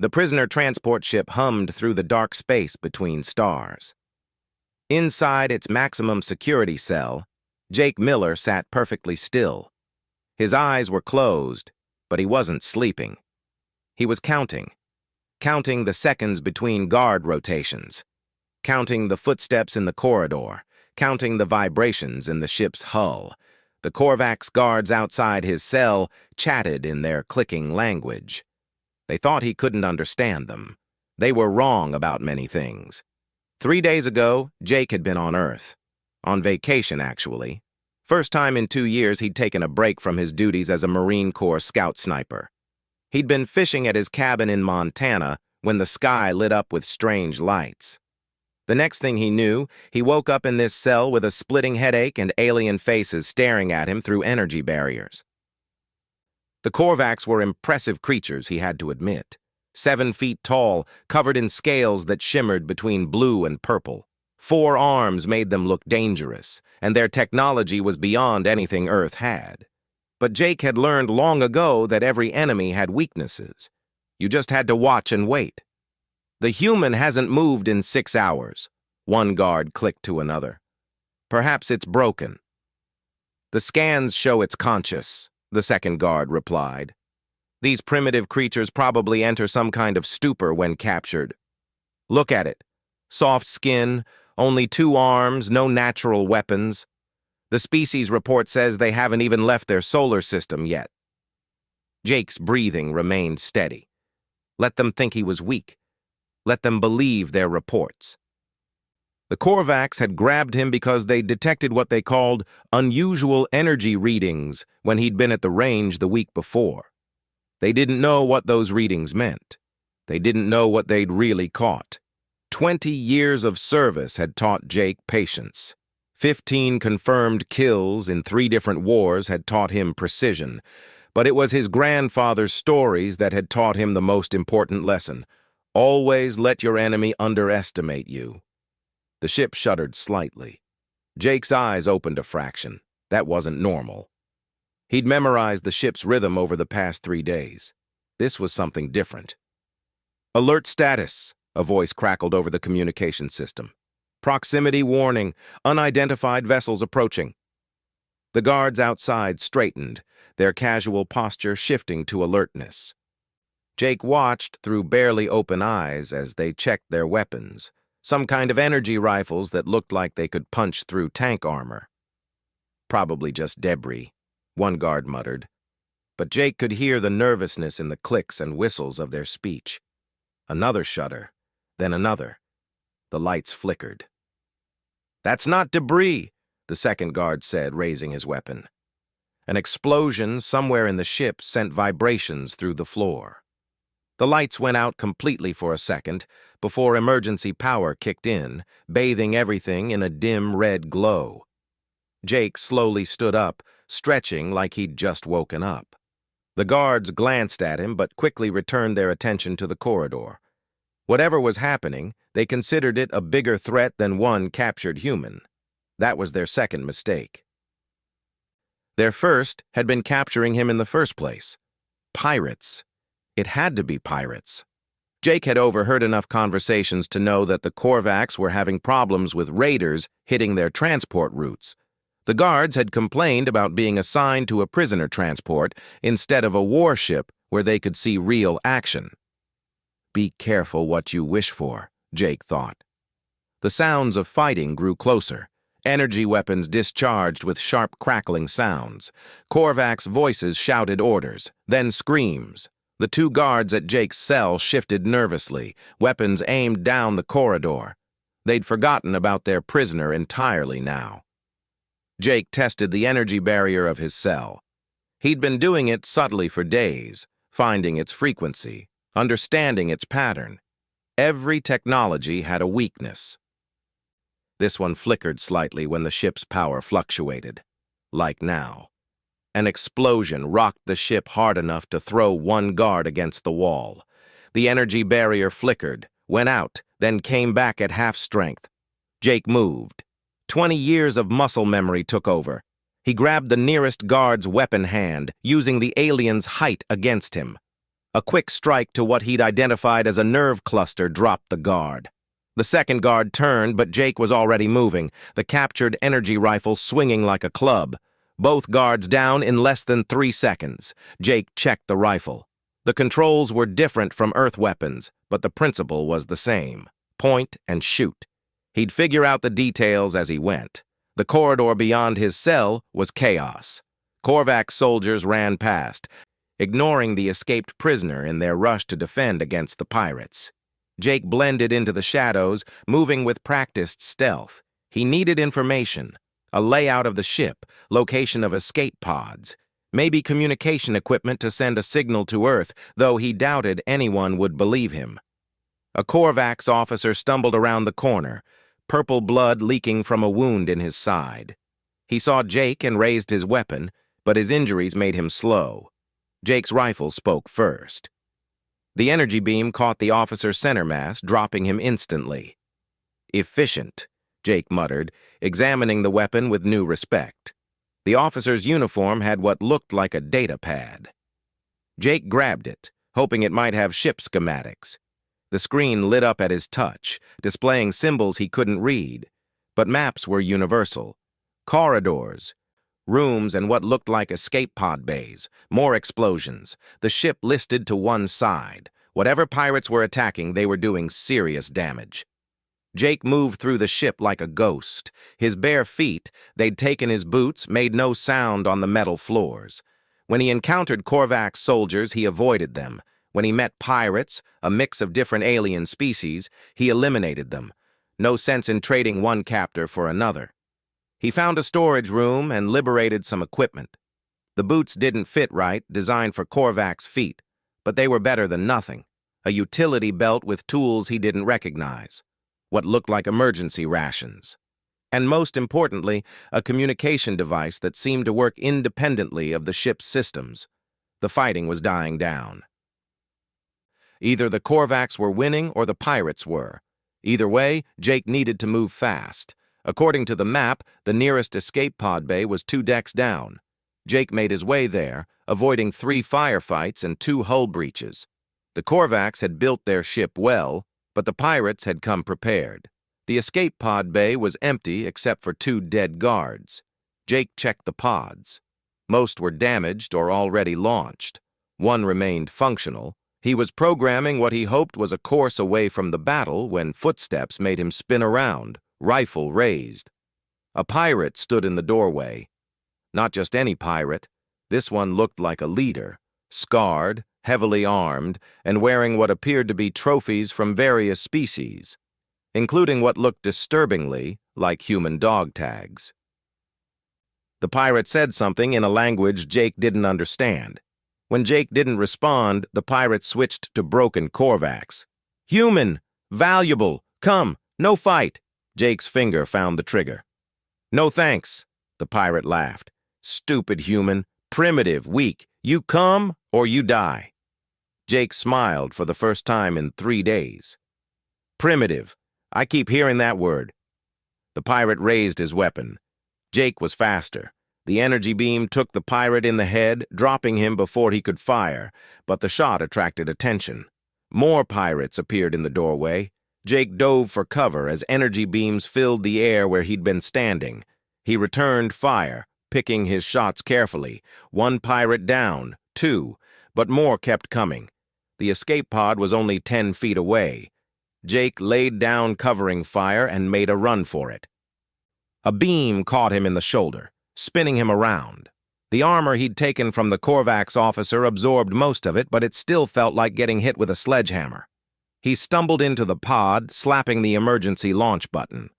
The prisoner transport ship hummed through the dark space between stars. Inside its maximum security cell, Jake Miller sat perfectly still. His eyes were closed, but he wasn't sleeping. He was counting the seconds between guard rotations, counting the footsteps in the corridor, counting the vibrations in the ship's hull. The Korvax guards outside his cell chatted in their clicking language. They thought he couldn't understand them. They were wrong about many things. 3 days ago, Jake had been on Earth. On vacation, actually. First time in 2 years he'd taken a break from his duties as a Marine Corps scout sniper. He'd been fishing at his cabin in Montana when the sky lit up with strange lights. The next thing he knew, he woke up in this cell with a splitting headache and alien faces staring at him through energy barriers. The Korvax were impressive creatures, he had to admit. 7 feet tall, covered in scales that shimmered between blue and purple. 4 arms made them look dangerous, and their technology was beyond anything Earth had. But Jake had learned long ago that every enemy had weaknesses. You just had to watch and wait. The human hasn't moved in 6 hours, one guard clicked to another. Perhaps it's broken. The scans show it's conscious, the second guard replied. These primitive creatures probably enter some kind of stupor when captured. Look at it. Soft skin, only 2 arms, no natural weapons. The species report says they haven't even left their solar system yet. Jake's breathing remained steady. Let them think he was weak. Let them believe their reports. The Korvax had grabbed him because they detected what they called unusual energy readings when he'd been at the range the week before. They didn't know what those readings meant. They didn't know what they'd really caught. 20 years of service had taught Jake patience. 15 confirmed kills in 3 different wars had taught him precision. But it was his grandfather's stories that had taught him the most important lesson. Always let your enemy underestimate you. The ship shuddered slightly. Jake's eyes opened a fraction. That wasn't normal. He'd memorized the ship's rhythm over the past 3 days. This was something different. Alert status, a voice crackled over the communication system. Proximity warning, unidentified vessels approaching. The guards outside straightened, their casual posture shifting to alertness. Jake watched through barely open eyes as they checked their weapons, some kind of energy rifles that looked like they could punch through tank armor. Probably just debris, one guard muttered. But Jake could hear the nervousness in the clicks and whistles of their speech. Another shudder, then another. The lights flickered. "That's not debris," the second guard said, raising his weapon. An explosion somewhere in the ship sent vibrations through the floor. The lights went out completely for a second before emergency power kicked in, bathing everything in a dim red glow. Jake slowly stood up, stretching like he'd just woken up. The guards glanced at him but quickly returned their attention to the corridor. Whatever was happening, they considered it a bigger threat than one captured human. That was their second mistake. Their first had been capturing him in the first place. Pirates. It had to be pirates. Jake had overheard enough conversations to know that the Korvax were having problems with raiders hitting their transport routes. The guards had complained about being assigned to a prisoner transport instead of a warship where they could see real action. Be careful what you wish for, Jake thought. The sounds of fighting grew closer. Energy weapons discharged with sharp crackling sounds. Korvax voices shouted orders, then screams. The 2 guards at Jake's cell shifted nervously, weapons aimed down the corridor. They'd forgotten about their prisoner entirely now. Jake tested the energy barrier of his cell. He'd been doing it subtly for days, finding its frequency, understanding its pattern. Every technology had a weakness. This one flickered slightly when the ship's power fluctuated, like now. An explosion rocked the ship hard enough to throw one guard against the wall. The energy barrier flickered, went out, then came back at half strength. Jake moved. 20 years of muscle memory took over. He grabbed the nearest guard's weapon hand, using the alien's height against him. A quick strike to what he'd identified as a nerve cluster dropped the guard. The second guard turned, but Jake was already moving, the captured energy rifle swinging like a club. Both guards down in less than 3 seconds. Jake checked the rifle. The controls were different from Earth weapons, but the principle was the same. Point and shoot. He'd figure out the details as he went. The corridor beyond his cell was chaos. Korvax soldiers ran past, ignoring the escaped prisoner in their rush to defend against the pirates. Jake blended into the shadows, moving with practiced stealth. He needed information, a layout of the ship, location of escape pods, maybe communication equipment to send a signal to Earth, though he doubted anyone would believe him. A Korvax officer stumbled around the corner, purple blood leaking from a wound in his side. He saw Jake and raised his weapon, but his injuries made him slow. Jake's rifle spoke first. The energy beam caught the officer's center mass, dropping him instantly. "Efficient," Jake muttered, examining the weapon with new respect. The officer's uniform had what looked like a data pad. Jake grabbed it, hoping it might have ship schematics. The screen lit up at his touch, displaying symbols he couldn't read, but maps were universal. Corridors, rooms, and what looked like escape pod bays. More explosions. The ship listed to one side. Whatever pirates were attacking, they were doing serious damage. Jake moved through the ship like a ghost. His bare feet, they'd taken his boots, made no sound on the metal floors. When he encountered Korvax soldiers, he avoided them. When he met pirates, a mix of different alien species, he eliminated them. No sense in trading one captor for another. He found a storage room and liberated some equipment. The boots didn't fit right, designed for Korvax feet, but they were better than nothing. A utility belt with tools he didn't recognize, what looked like emergency rations. And most importantly, a communication device that seemed to work independently of the ship's systems. The fighting was dying down. Either the Korvax were winning or the pirates were. Either way, Jake needed to move fast. According to the map, the nearest escape pod bay was 2 decks down. Jake made his way there, avoiding 3 firefights and 2 hull breaches. The Korvax had built their ship well, but the pirates had come prepared. The escape pod bay was empty except for 2 dead guards. Jake checked the pods. Most were damaged or already launched. One remained functional. He was programming what he hoped was a course away from the battle when footsteps made him spin around, rifle raised. A pirate stood in the doorway. Not just any pirate. This one looked like a leader, scarred, heavily armed, and wearing what appeared to be trophies from various species, including what looked disturbingly like human dog tags. The pirate said something in a language Jake didn't understand. When Jake didn't respond, the pirate switched to broken Korvax. "Human! Valuable! Come! No fight!" Jake's finger found the trigger. "No thanks," the pirate laughed. "Stupid human, primitive, weak. You come or you die." Jake smiled for the first time in 3 days. "Primitive. I keep hearing that word." The pirate raised his weapon. Jake was faster. The energy beam took the pirate in the head, dropping him before he could fire, but the shot attracted attention. More pirates appeared in the doorway. Jake dove for cover as energy beams filled the air where he'd been standing. He returned fire, picking his shots carefully. 1 pirate down, 2, but more kept coming. The escape pod was only 10 feet away. Jake laid down covering fire and made a run for it. A beam caught him in the shoulder, spinning him around. The armor he'd taken from the Korvax officer absorbed most of it, but it still felt like getting hit with a sledgehammer. He stumbled into the pod, slapping the emergency launch button.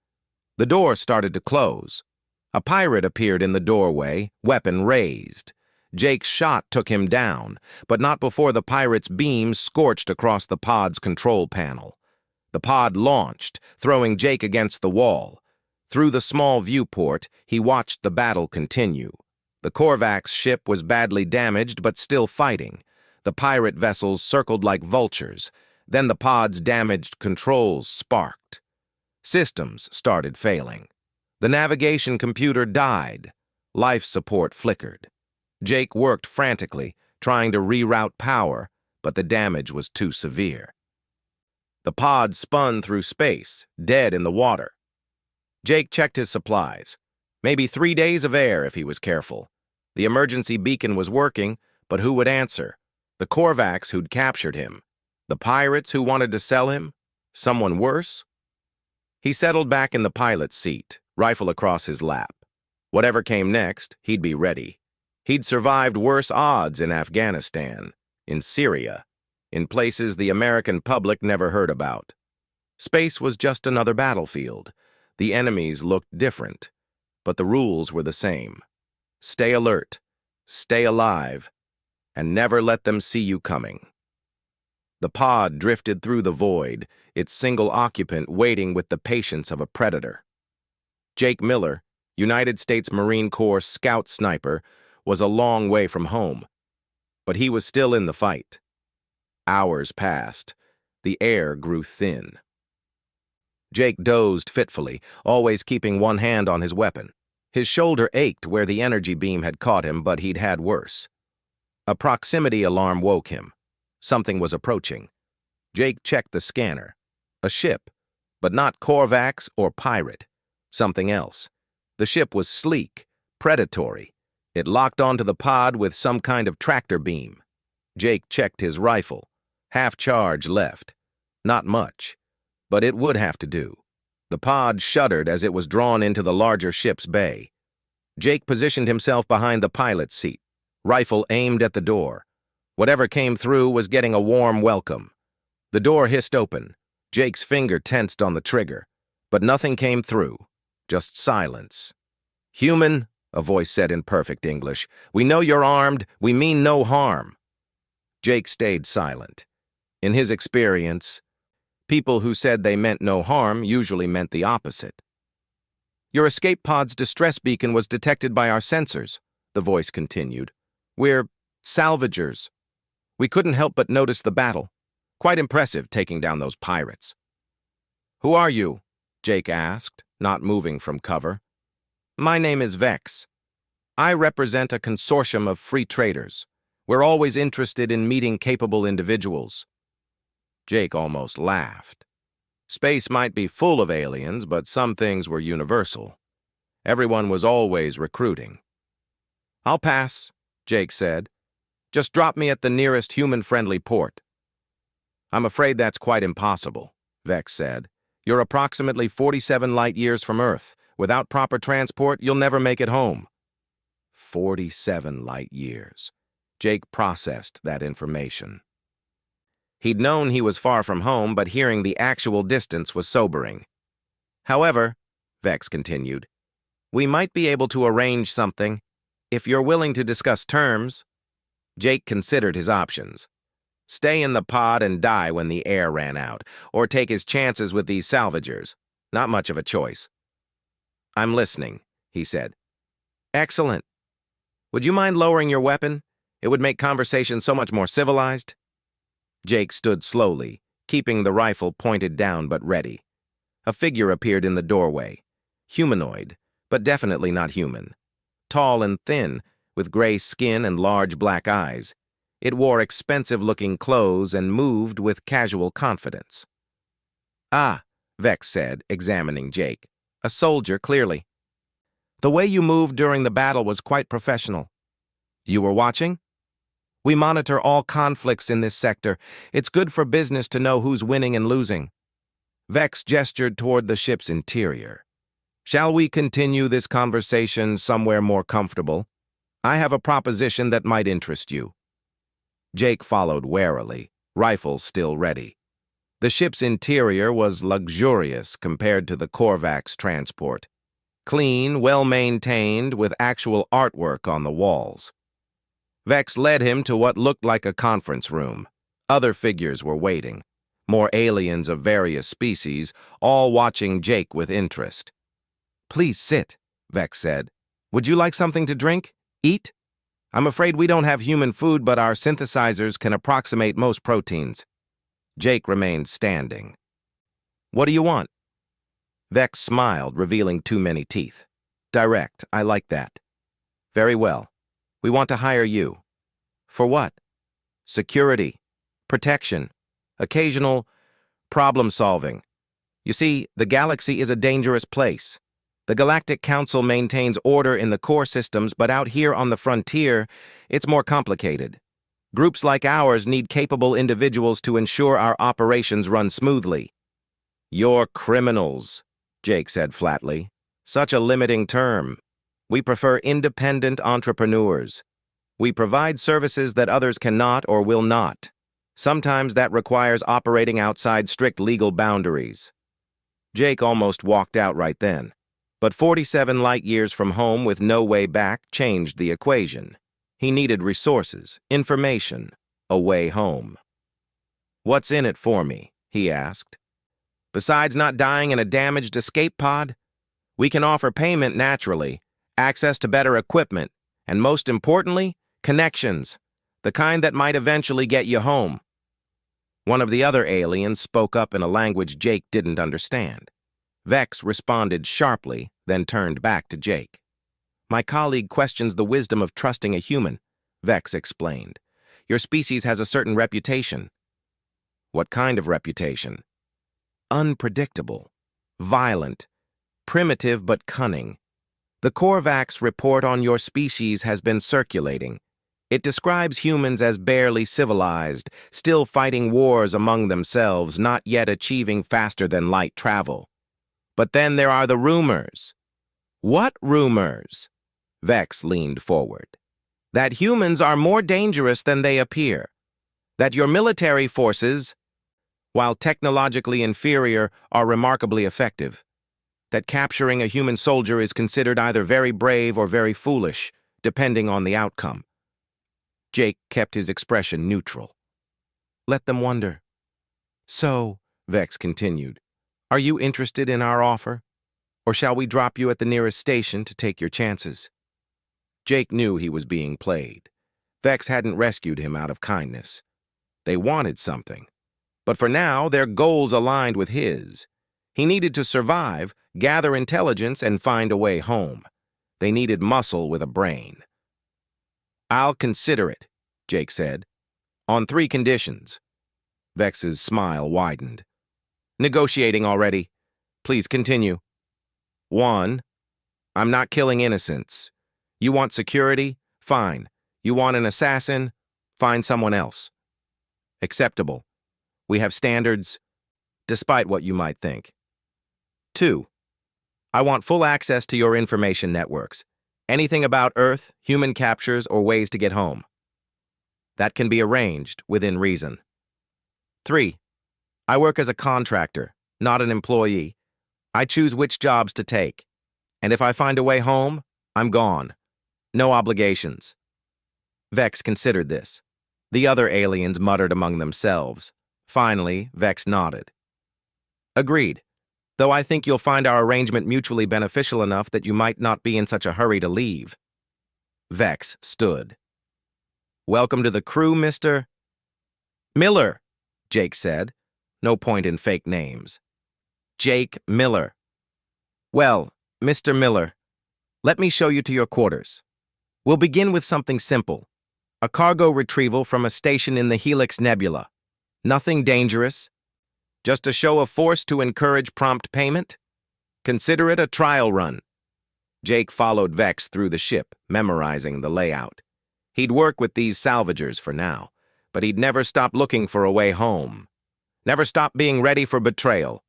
The door started to close. A pirate appeared in the doorway, weapon raised. Jake's shot took him down, but not before the pirate's beam scorched across the pod's control panel. The pod launched, throwing Jake against the wall. Through the small viewport, he watched the battle continue. The Korvax ship was badly damaged but still fighting. The pirate vessels circled like vultures. Then the pod's damaged controls sparked. Systems started failing. The navigation computer died. Life support flickered. Jake worked frantically, trying to reroute power, but the damage was too severe. The pod spun through space, dead in the water. Jake checked his supplies. Maybe 3 days of air if he was careful. The emergency beacon was working, but who would answer? The Korvax who'd captured him? The pirates who wanted to sell him? Someone worse? He settled back in the pilot's seat, rifle across his lap. Whatever came next, he'd be ready. He'd survived worse odds in Afghanistan, in Syria, in places the American public never heard about. Space was just another battlefield. The enemies looked different, but the rules were the same. Stay alert, stay alive, and never let them see you coming. The pod drifted through the void, its single occupant waiting with the patience of a predator. Jake Miller, United States Marine Corps scout sniper, was a long way from home, but he was still in the fight. Hours passed. The air grew thin. Jake dozed fitfully, always keeping one hand on his weapon. His shoulder ached where the energy beam had caught him, but he'd had worse. A proximity alarm woke him. Something was approaching. Jake checked the scanner. A ship, but not Korvax or pirate. Something else. The ship was sleek, predatory. It locked onto the pod with some kind of tractor beam. Jake checked his rifle. Half charge left. Not much, but it would have to do. The pod shuddered as it was drawn into the larger ship's bay. Jake positioned himself behind the pilot's seat, rifle aimed at the door. Whatever came through was getting a warm welcome. The door hissed open. Jake's finger tensed on the trigger, but nothing came through, just silence. "Human," a voice said in perfect English, "we know you're armed. We mean no harm." Jake stayed silent. In his experience, people who said they meant no harm usually meant the opposite. "Your escape pod's distress beacon was detected by our sensors," the voice continued. "We're salvagers. We couldn't help but notice the battle. Quite impressive, taking down those pirates." "Who are you?" Jake asked, not moving from cover. "My name is Vex. I represent a consortium of free traders. We're always interested in meeting capable individuals." Jake almost laughed. Space might be full of aliens, but some things were universal. Everyone was always recruiting. "I'll pass," Jake said. "Just drop me at the nearest human-friendly port." "I'm afraid that's quite impossible," Vex said. "You're approximately 47 light-years from Earth. Without proper transport, you'll never make it home." 47 light-years. Jake processed that information. He'd known he was far from home, but hearing the actual distance was sobering. "However," Vex continued, "we might be able to arrange something, if you're willing to discuss terms." Jake considered his options. Stay in the pod and die when the air ran out, or take his chances with these salvagers. Not much of a choice. "I'm listening," he said. "Excellent. Would you mind lowering your weapon? It would make conversation so much more civilized." Jake stood slowly, keeping the rifle pointed down but ready. A figure appeared in the doorway. Humanoid, but definitely not human. Tall and thin, with gray skin and large black eyes. It wore expensive-looking clothes and moved with casual confidence. "Ah," Vex said, examining Jake. "A soldier, clearly. The way you moved during the battle was quite professional. You were watching? We monitor all conflicts in this sector. It's good for business to know who's winning and losing." Vex gestured toward the ship's interior. "Shall we continue this conversation somewhere more comfortable? I have a proposition that might interest you." Jake followed warily, rifle still ready. The ship's interior was luxurious compared to the Korvax transport. Clean, well-maintained, with actual artwork on the walls. Vex led him to what looked like a conference room. Other figures were waiting. More aliens of various species, all watching Jake with interest. "Please sit," Vex said. "Would you like something to drink? Eat? I'm afraid we don't have human food, but our synthesizers can approximate most proteins." Jake remained standing. "What do you want?" Vex smiled, revealing too many teeth. "Direct, I like that." "Very well. We want to hire you." "For what?" "Security. protection, occasional problem-solving. You see, the galaxy is a dangerous place. The Galactic Council maintains order in the core systems, but out here on the frontier, it's more complicated. Groups like ours need capable individuals to ensure our operations run smoothly. You're criminals, Jake said flatly. Such a limiting term. We prefer independent entrepreneurs. We provide services that others cannot or will not. Sometimes that requires operating outside strict legal boundaries. Jake almost walked out right then. But 47 light-years from home with no way back changed the equation. He needed resources, information, a way home. "What's in it for me?" he asked. "Besides not dying in a damaged escape pod? We can offer payment naturally, access to better equipment, and most importantly, connections, the kind that might eventually get you home." One of the other aliens spoke up in a language Jake didn't understand. Vex responded sharply, then turned back to Jake. "My colleague questions the wisdom of trusting a human," Vex explained. "Your species has a certain reputation." "What kind of reputation?" "Unpredictable, violent, primitive but cunning. The Korvax report on your species has been circulating. It describes humans as barely civilized, still fighting wars among themselves, not yet achieving faster-than-light travel. But then there are the rumors." "What rumors?" Vex leaned forward. "That humans are more dangerous than they appear. That your military forces, while technologically inferior, are remarkably effective. That capturing a human soldier is considered either very brave or very foolish, depending on the outcome." Jake kept his expression neutral. "Let them wonder." "So," Vex continued, "are you interested in our offer? Or shall we drop you at the nearest station to take your chances?" Jake knew he was being played. Vex hadn't rescued him out of kindness. They wanted something. But for now, their goals aligned with his. He needed to survive, gather intelligence, and find a way home. They needed muscle with a brain. "I'll consider it," Jake said. "On 3 conditions. Vex's smile widened. "Negotiating already. Please continue." 1. I'm not killing innocents. You want security? Fine. You want an assassin? Find someone else. Acceptable. We have standards, despite what you might think. 2. I want full access to your information networks. Anything about Earth, human captures, or ways to get home. That can be arranged within reason. 3. I work as a contractor, not an employee. I choose which jobs to take. And if I find a way home, I'm gone. No obligations. Vex considered this. The other aliens muttered among themselves. Finally, Vex nodded. Agreed. Though I think you'll find our arrangement mutually beneficial enough that you might not be in such a hurry to leave. Vex stood. Welcome to the crew, Mr. Miller, Jake said. No point in fake names. Jake Miller. Well, Mr. Miller, let me show you to your quarters. We'll begin with something simple. A cargo retrieval from a station in the Helix Nebula. Nothing dangerous. Just a show of force to encourage prompt payment? Consider it a trial run. Jake followed Vex through the ship, memorizing the layout. He'd work with these salvagers for now, but he'd never stop looking for a way home. Never stop being ready for betrayal.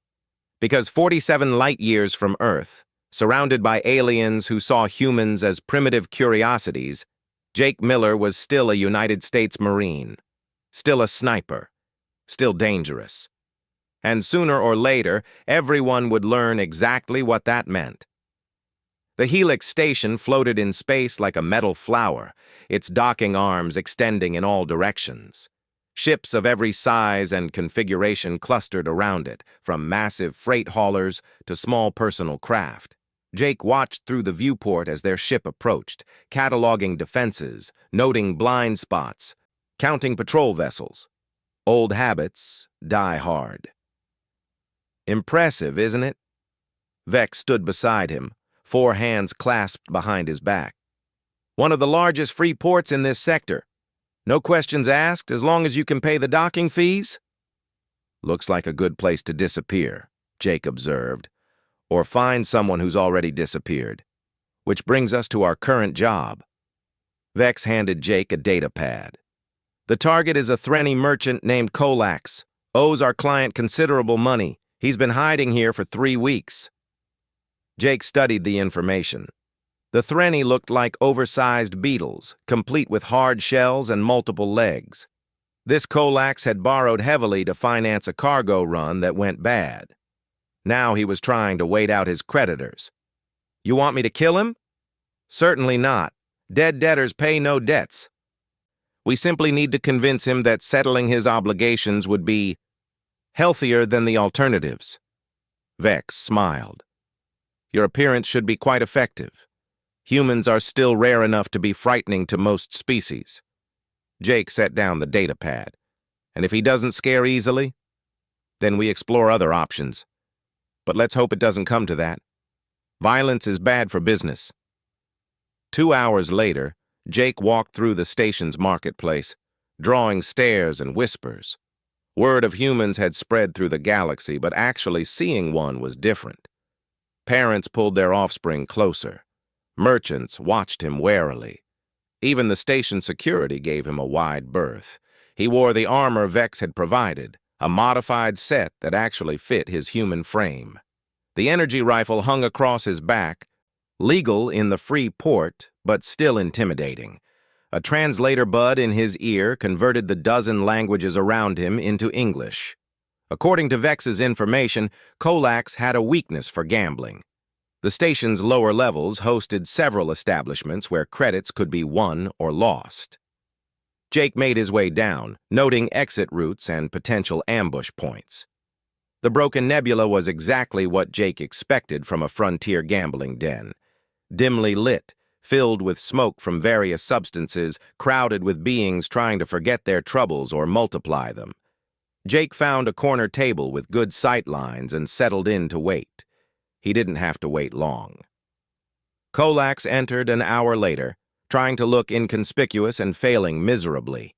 Because 47 light-years from Earth, surrounded by aliens who saw humans as primitive curiosities, Jake Miller was still a United States Marine, still a sniper, still dangerous. And sooner or later, everyone would learn exactly what that meant. The Helix station floated in space like a metal flower, its docking arms extending in all directions. Ships of every size and configuration clustered around it, from massive freight haulers to small personal craft. Jake watched through the viewport as their ship approached, cataloging defenses, noting blind spots, counting patrol vessels. Old habits die hard. Impressive, isn't it? Vex stood beside him, 4 hands clasped behind his back. One of the largest free ports in this sector. No questions asked, as long as you can pay the docking fees? Looks like a good place to disappear, Jake observed, or find someone who's already disappeared. Which brings us to our current job. Vex handed Jake a data pad. The target is a Threnny merchant named Colax. Owes our client considerable money. He's been hiding here for 3 weeks. Jake studied the information. The Threnny looked like oversized beetles, complete with hard shells and multiple legs. This Colax had borrowed heavily to finance a cargo run that went bad. Now he was trying to wait out his creditors. You want me to kill him? Certainly not. Dead debtors pay no debts. We simply need to convince him that settling his obligations would be healthier than the alternatives. Vex smiled. Your appearance should be quite effective. Humans are still rare enough to be frightening to most species. Jake set down the data pad. And if he doesn't scare easily, then we explore other options. But let's hope it doesn't come to that. Violence is bad for business. 2 hours later, Jake walked through the station's marketplace, drawing stares and whispers. Word of humans had spread through the galaxy, but actually seeing one was different. Parents pulled their offspring closer. Merchants watched him warily. Even the station security gave him a wide berth. He wore the armor Vex had provided, a modified set that actually fit his human frame. The energy rifle hung across his back, legal in the free port, but still intimidating. A translator bud in his ear converted the dozen languages around him into English. According to Vex's information, Colax had a weakness for gambling. The station's lower levels hosted several establishments where credits could be won or lost. Jake made his way down, noting exit routes and potential ambush points. The Broken Nebula was exactly what Jake expected from a frontier gambling den. Dimly lit, filled with smoke from various substances, crowded with beings trying to forget their troubles or multiply them. Jake found a corner table with good sight lines and settled in to wait. He didn't have to wait long. Colax entered an hour later, trying to look inconspicuous and failing miserably.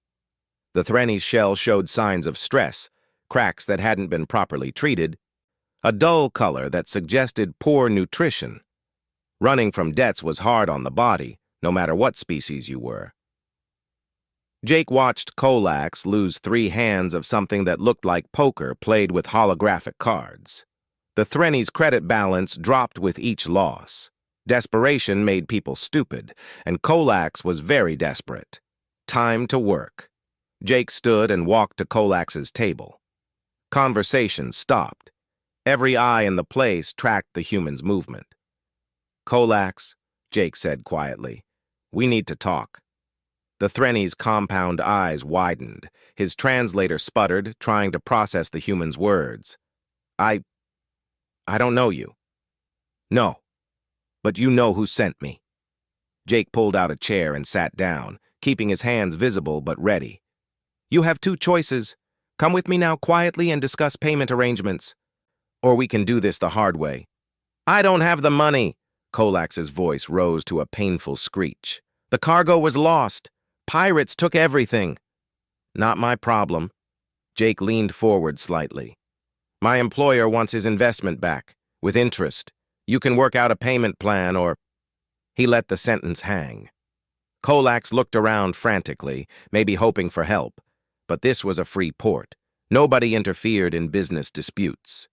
The Threnny's shell showed signs of stress, cracks that hadn't been properly treated, a dull color that suggested poor nutrition. Running from debts was hard on the body, no matter what species you were. Jake watched Colax lose 3 hands of something that looked like poker played with holographic cards. The Threnny's credit balance dropped with each loss. Desperation made people stupid, and Colax was very desperate. Time to work. Jake stood and walked to Colax's table. Conversation stopped. Every eye in the place tracked the human's movement. Colax, Jake said quietly, we need to talk. The Threnny's compound eyes widened. His translator sputtered, trying to process the human's words. I don't know you. No, but you know who sent me. Jake pulled out a chair and sat down, keeping his hands visible but ready. You have 2 choices. Come with me now quietly and discuss payment arrangements. Or we can do this the hard way. I don't have the money. Colax's voice rose to a painful screech. The cargo was lost. Pirates took everything. Not my problem. Jake leaned forward slightly. My employer wants his investment back, with interest. You can work out a payment plan or... He let the sentence hang. Colax looked around frantically, maybe hoping for help. But this was a free port. Nobody interfered in business disputes.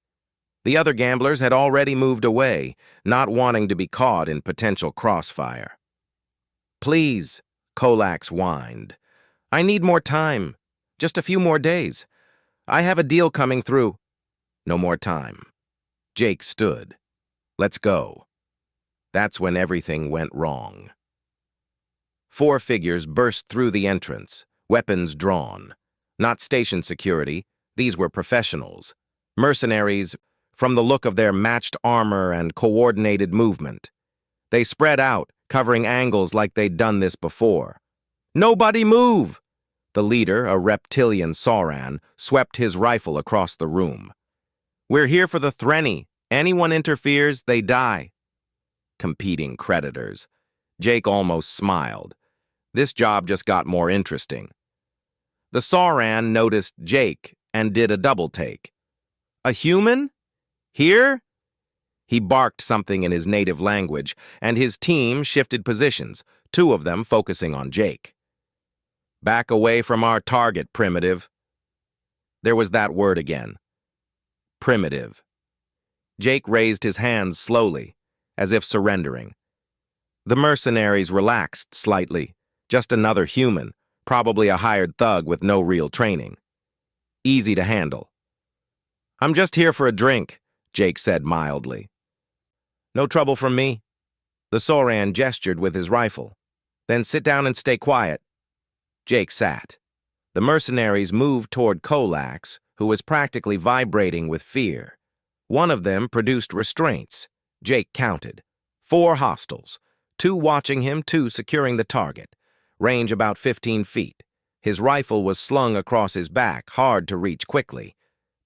The other gamblers had already moved away, not wanting to be caught in potential crossfire. Please, Colax whined. I need more time. Just a few more days. I have a deal coming through. No more time. Jake stood. Let's go. That's when everything went wrong. 4 figures burst through the entrance, weapons drawn. Not station security, these were professionals. Mercenaries, from the look of their matched armor and coordinated movement. They spread out, covering angles like they'd done this before. Nobody move! The leader, a reptilian Sauran, swept his rifle across the room. We're here for the Threnny. Anyone interferes, they die. Competing creditors. Jake almost smiled. This job just got more interesting. The Sauran noticed Jake and did a double take. A human? Here? He barked something in his native language, and his team shifted positions, two of them focusing on Jake. Back away from our target, primitive. There was that word again. Primitive. Jake raised his hands slowly, as if surrendering. The mercenaries relaxed slightly. Just another human, probably a hired thug with no real training. Easy to handle. I'm just here for a drink, Jake said mildly. No trouble from me. The Sauran gestured with his rifle. Then sit down and stay quiet. Jake sat. The mercenaries moved toward Kolax, who was practically vibrating with fear. One of them produced restraints. Jake counted. 4 hostiles. 2 watching him, 2 securing the target. Range about 15 feet. His rifle was slung across his back, hard to reach quickly.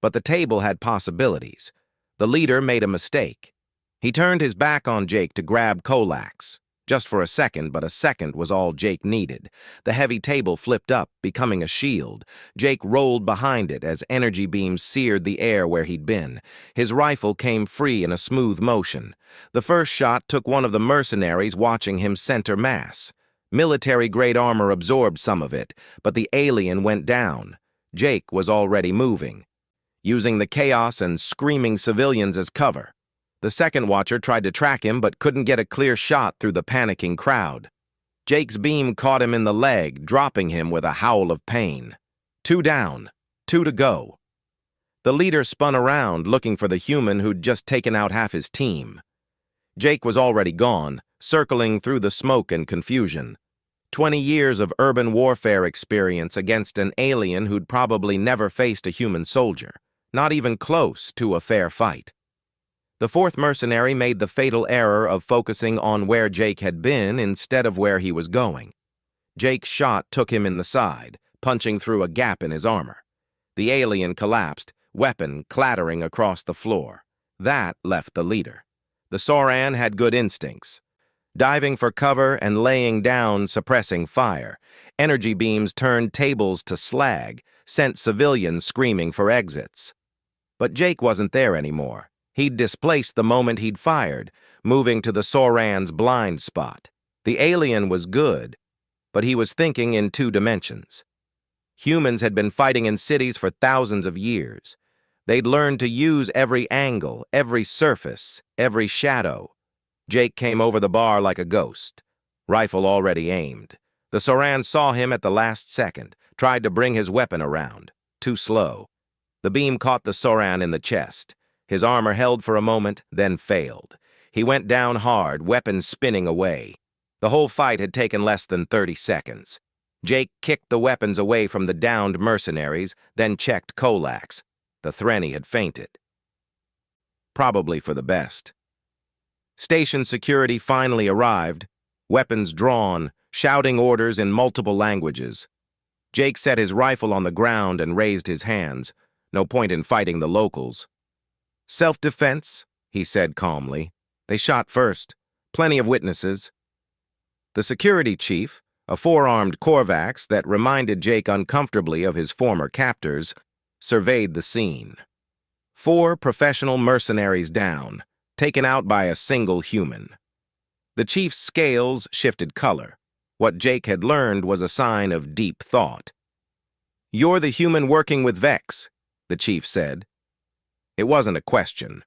But the table had possibilities. The leader made a mistake. He turned his back on Jake to grab Kolax. Just for a second, but a second was all Jake needed. The heavy table flipped up, becoming a shield. Jake rolled behind it as energy beams seared the air where he'd been. His rifle came free in a smooth motion. The first shot took one of the mercenaries watching him center mass. Military-grade armor absorbed some of it, but the alien went down. Jake was already moving, using the chaos and screaming civilians as cover. The second watcher tried to track him but couldn't get a clear shot through the panicking crowd. Jake's beam caught him in the leg, dropping him with a howl of pain. 2 down, 2 to go. The leader spun around, looking for the human who'd just taken out half his team. Jake was already gone, circling through the smoke and confusion. 20 years of urban warfare experience against an alien who'd probably never faced a human soldier, not even close to a fair fight. The 4th mercenary made the fatal error of focusing on where Jake had been instead of where he was going. Jake's shot took him in the side, punching through a gap in his armor. The alien collapsed, weapon clattering across the floor. That left the leader. The Sauran had good instincts. Diving for cover and laying down, suppressing fire. Energy beams turned tables to slag, sent civilians screaming for exits. But Jake wasn't there anymore. He'd displaced the moment he'd fired, moving to the Sauran's blind spot. The alien was good, but he was thinking in 2 dimensions. Humans had been fighting in cities for thousands of years. They'd learned to use every angle, every surface, every shadow. Jake came over the bar like a ghost, rifle already aimed. The Sauran saw him at the last second, tried to bring his weapon around. Too slow. The beam caught the Sauran in the chest. His armor held for a moment, then failed. He went down hard, weapon spinning away. The whole fight had taken less than 30 seconds. Jake kicked the weapons away from the downed mercenaries, then checked Kolax. The Threnny had fainted. Probably for the best. Station security finally arrived, weapons drawn, shouting orders in multiple languages. Jake set his rifle on the ground and raised his hands. No point in fighting the locals. Self-defense, he said calmly. They shot first. Plenty of witnesses. The security chief, a 4-armed Korvax that reminded Jake uncomfortably of his former captors, surveyed the scene. 4 professional mercenaries down, taken out by a single human. The chief's scales shifted color. What Jake had learned was a sign of deep thought. "You're the human working with Vex," the chief said. It wasn't a question.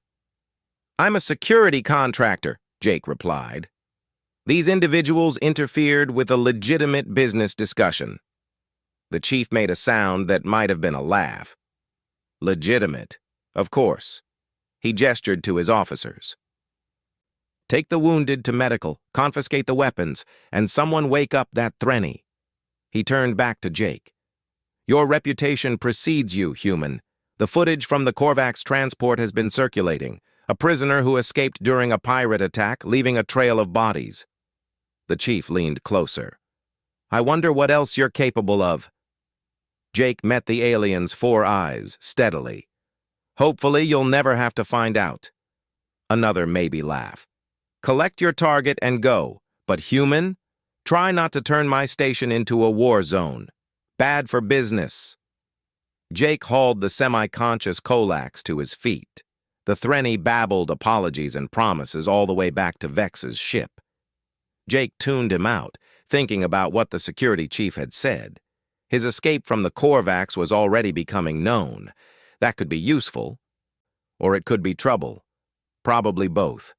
"I'm a security contractor," Jake replied. These individuals interfered with a legitimate business discussion. The chief made a sound that might have been a laugh. Legitimate, of course. He gestured to his officers. "Take the wounded to medical, confiscate the weapons, and someone wake up that Threnny." He turned back to Jake. "Your reputation precedes you, human. The footage from the Korvax transport has been circulating. A prisoner who escaped during a pirate attack, leaving a trail of bodies." The chief leaned closer. "I wonder what else you're capable of." Jake met the alien's 4 eyes steadily. "Hopefully you'll never have to find out." Another maybe laugh. "Collect your target and go. But human, try not to turn my station into a war zone. Bad for business. Jake hauled the semi-conscious Colax to his feet. The Threnny babbled apologies and promises all the way back to Vex's ship. Jake tuned him out, thinking about what the security chief had said. His escape from the Korvax was already becoming known. That could be useful, or it could be trouble. Probably both.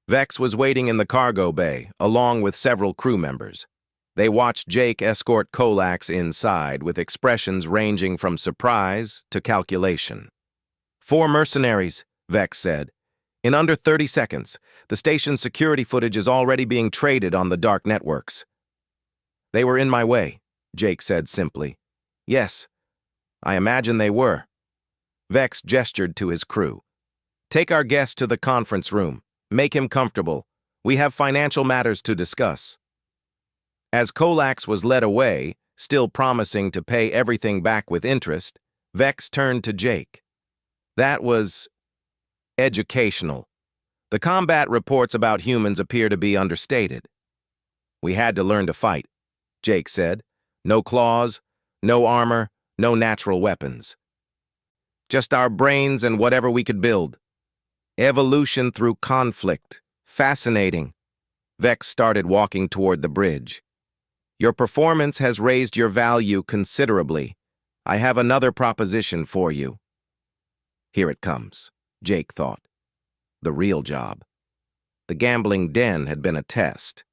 Vex was waiting in the cargo bay, along with several crew members. They watched Jake escort Colax inside with expressions ranging from surprise to calculation. 4 mercenaries, Vex said. In under 30 seconds, the station's security footage is already being traded on the dark networks. They were in my way, Jake said simply. Yes, I imagine they were. Vex gestured to his crew. Take our guest to the conference room. Make him comfortable. We have financial matters to discuss. As Colax was led away, still promising to pay everything back with interest, Vex turned to Jake. That was educational. The combat reports about humans appear to be understated. We had to learn to fight, Jake said. No claws, no armor, no natural weapons. Just our brains and whatever we could build. Evolution through conflict. Fascinating. Vex started walking toward the bridge. Your performance has raised your value considerably. I have another proposition for you. Here it comes, Jake thought. The real job. The gambling den had been a test.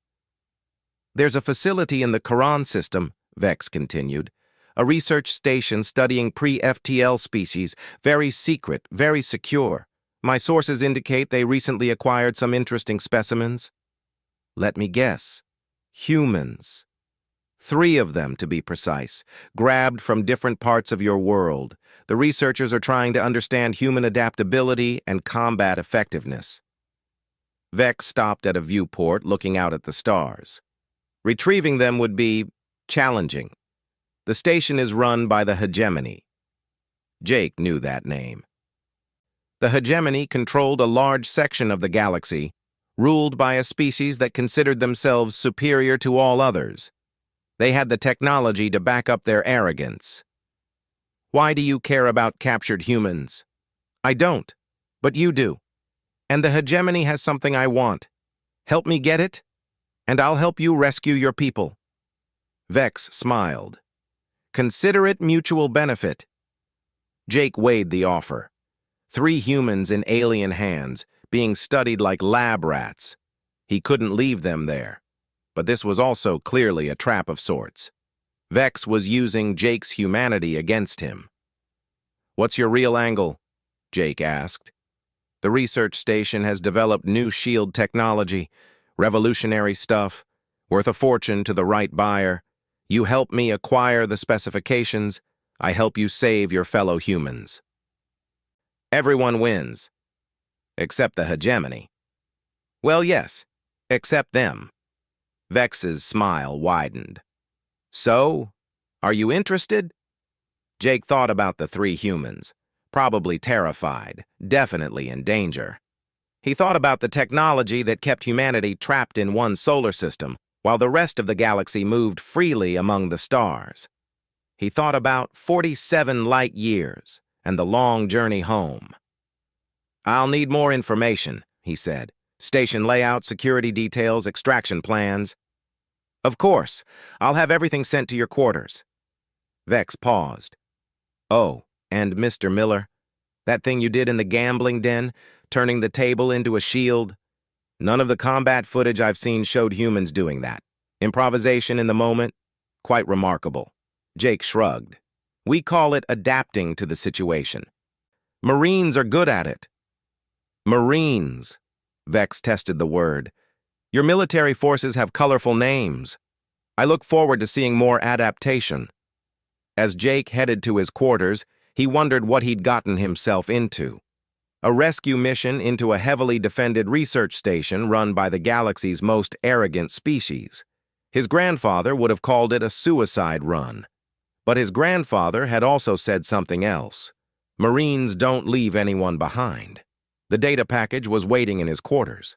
There's a facility in the Quran system, Vex continued. A research station studying pre-FTL species, very secret, very secure. My sources indicate they recently acquired some interesting specimens. Let me guess. Humans. 3 of them, to be precise, grabbed from different parts of your world. The researchers are trying to understand human adaptability and combat effectiveness. Vex stopped at a viewport looking out at the stars. Retrieving them would be challenging. The station is run by the Hegemony. Jake knew that name. The Hegemony controlled a large section of the galaxy, ruled by a species that considered themselves superior to all others. They had the technology to back up their arrogance. Why do you care about captured humans? I don't, but you do. And the Hegemony has something I want. Help me get it, and I'll help you rescue your people. Vex smiled. Consider it mutual benefit. Jake weighed the offer. 3 humans in alien hands, being studied like lab rats. He couldn't leave them there. But this was also clearly a trap of sorts. Vex was using Jake's humanity against him. What's your real angle? Jake asked. The research station has developed new shield technology, revolutionary stuff, worth a fortune to the right buyer. You help me acquire the specifications, I help you save your fellow humans. Everyone wins. Except the Hegemony. Well, yes, except them. Vex's smile widened. So, are you interested? Jake thought about the 3 humans, probably terrified, definitely in danger. He thought about the technology that kept humanity trapped in one solar system, while the rest of the galaxy moved freely among the stars. He thought about 47 light years and the long journey home. I'll need more information, he said. Station layout, security details, extraction plans. Of course, I'll have everything sent to your quarters. Vex paused. Oh, and Mr. Miller, that thing you did in the gambling den, turning the table into a shield? None of the combat footage I've seen showed humans doing that. Improvisation in the moment? Quite remarkable. Jake shrugged. We call it adapting to the situation. Marines are good at it. Marines. Vex tested the word. Your military forces have colorful names. I look forward to seeing more adaptation. As Jake headed to his quarters, he wondered what he'd gotten himself into. A rescue mission into a heavily defended research station run by the galaxy's most arrogant species. His grandfather would have called it a suicide run. But his grandfather had also said something else. Marines don't leave anyone behind. The data package was waiting in his quarters.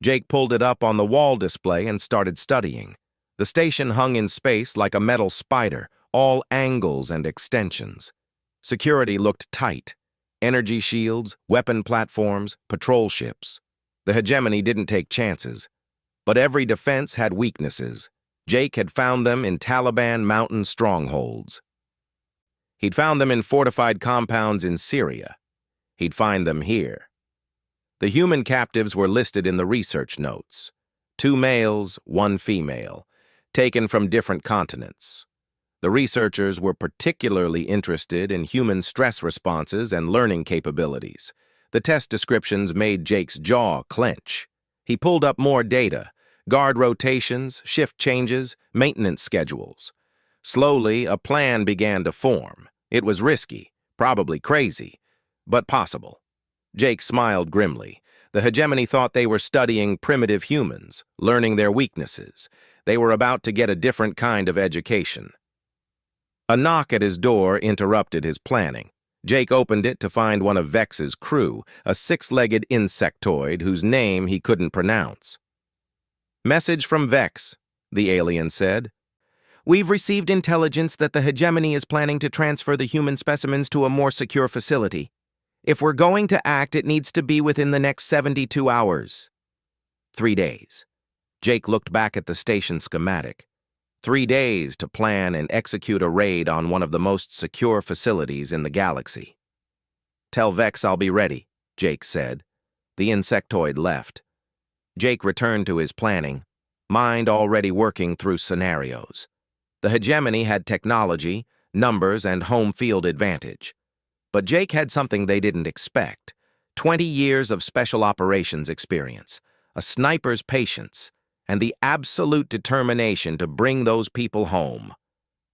Jake pulled it up on the wall display and started studying. The station hung in space like a metal spider, all angles and extensions. Security looked tight. Energy shields, weapon platforms, patrol ships. The hegemony didn't take chances. But every defense had weaknesses. Jake had found them in Taliban mountain strongholds. He'd found them in fortified compounds in Syria. He'd find them here. The human captives were listed in the research notes. 2 males, 1 female, taken from different continents. The researchers were particularly interested in human stress responses and learning capabilities. The test descriptions made Jake's jaw clench. He pulled up more data: guard rotations, shift changes, maintenance schedules. Slowly, a plan began to form. It was risky, probably crazy, but possible. Jake smiled grimly. The hegemony thought they were studying primitive humans, learning their weaknesses. They were about to get a different kind of education. A knock at his door interrupted his planning. Jake opened it to find one of Vex's crew, a 6-legged insectoid whose name he couldn't pronounce. "Message from Vex," the alien said. "We've received intelligence that the hegemony is planning to transfer the human specimens to a more secure facility. If we're going to act, it needs to be within the next 72 hours. 3 days. Jake looked back at the station schematic. 3 days to plan and execute a raid on one of the most secure facilities in the galaxy. "Tell Vex I'll be ready," Jake said. The insectoid left. Jake returned to his planning, mind already working through scenarios. The hegemony had technology, numbers, and home field advantage. But Jake had something they didn't expect: 20 years of special operations experience, a sniper's patience, and the absolute determination to bring those people home.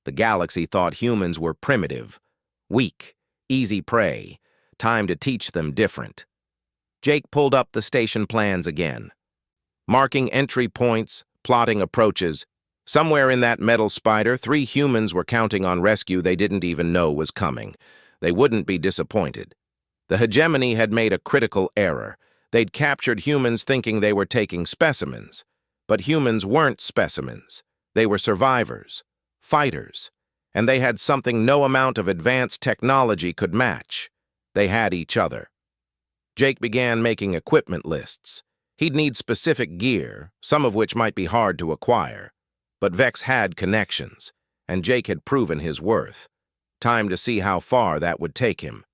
The galaxy thought humans were primitive, weak, easy prey. Time to teach them different. Jake pulled up the station plans again, marking entry points, plotting approaches. Somewhere in that metal spider, 3 humans were counting on rescue they didn't even know was coming. They wouldn't be disappointed. The hegemony had made a critical error. They'd captured humans thinking they were taking specimens. But humans weren't specimens. They were survivors, fighters, and they had something no amount of advanced technology could match. They had each other. Jake began making equipment lists. He'd need specific gear, some of which might be hard to acquire. But Vex had connections, and Jake had proven his worth. Time to see how far that would take him.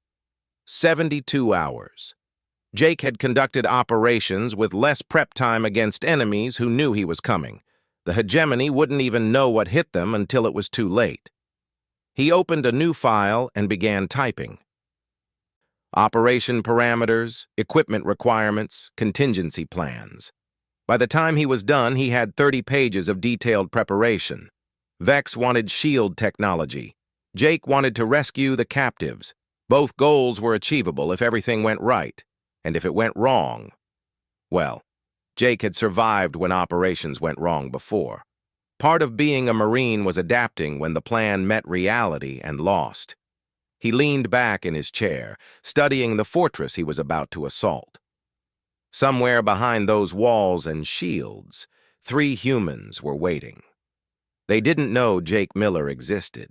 72 hours. Jake had conducted operations with less prep time against enemies who knew he was coming. The hegemony wouldn't even know what hit them until it was too late. He opened a new file and began typing. Operation parameters, equipment requirements, contingency plans. By the time he was done, he had 30 pages of detailed preparation. Vex wanted shield technology. Jake wanted to rescue the captives. Both goals were achievable if everything went right. And if it went wrong, well, Jake had survived when operations went wrong before. Part of being a Marine was adapting when the plan met reality and lost. He leaned back in his chair, studying the fortress he was about to assault. Somewhere behind those walls and shields, 3 humans were waiting. They didn't know Jake Miller existed.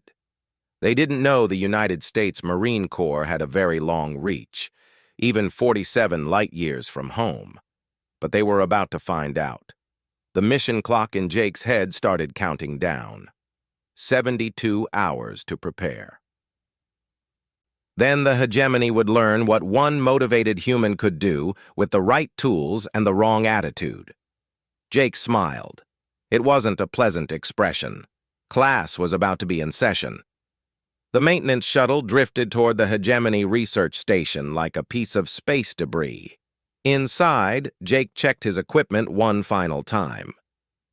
They didn't know the United States Marine Corps had a very long reach, even 47 light-years from home. But they were about to find out. The mission clock in Jake's head started counting down. 72 hours to prepare. Then the hegemony would learn what one motivated human could do with the right tools and the wrong attitude. Jake smiled. It wasn't a pleasant expression. Class was about to be in session. The maintenance shuttle drifted toward the hegemony research station like a piece of space debris. Inside, Jake checked his equipment one final time.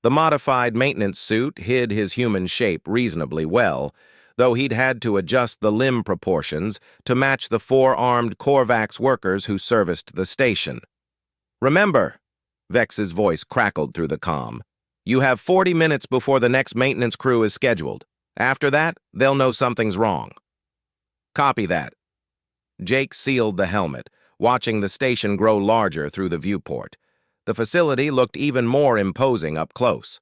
The modified maintenance suit hid his human shape reasonably well, though he'd had to adjust the limb proportions to match the 4-armed Korvax workers who serviced the station. "Remember," Vex's voice crackled through the comm, "you have 40 minutes before the next maintenance crew is scheduled. After that, they'll know something's wrong." "Copy that." Jake sealed the helmet, watching the station grow larger through the viewport. The facility looked even more imposing up close.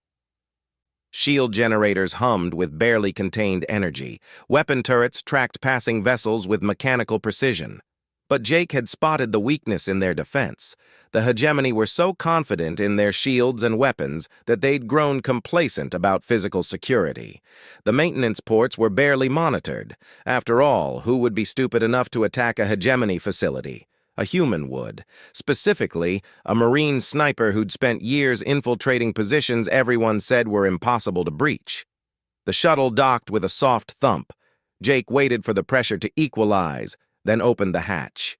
Shield generators hummed with barely contained energy. Weapon turrets tracked passing vessels with mechanical precision. But Jake had spotted the weakness in their defense. The hegemony were so confident in their shields and weapons that they'd grown complacent about physical security. The maintenance ports were barely monitored. After all, who would be stupid enough to attack a hegemony facility? A human would. Specifically, a Marine sniper who'd spent years infiltrating positions everyone said were impossible to breach. The shuttle docked with a soft thump. Jake waited for the pressure to equalize, then opened the hatch.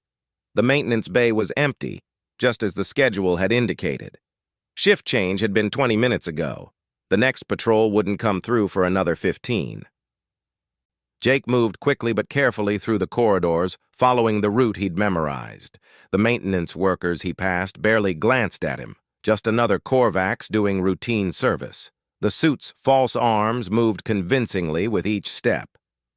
The maintenance bay was empty, just as the schedule had indicated. Shift change had been 20 minutes ago. The next patrol wouldn't come through for another 15. Jake moved quickly but carefully through the corridors, following the route he'd memorized. The maintenance workers he passed barely glanced at him, just another Korvax doing routine service. The suit's false arms moved convincingly with each step.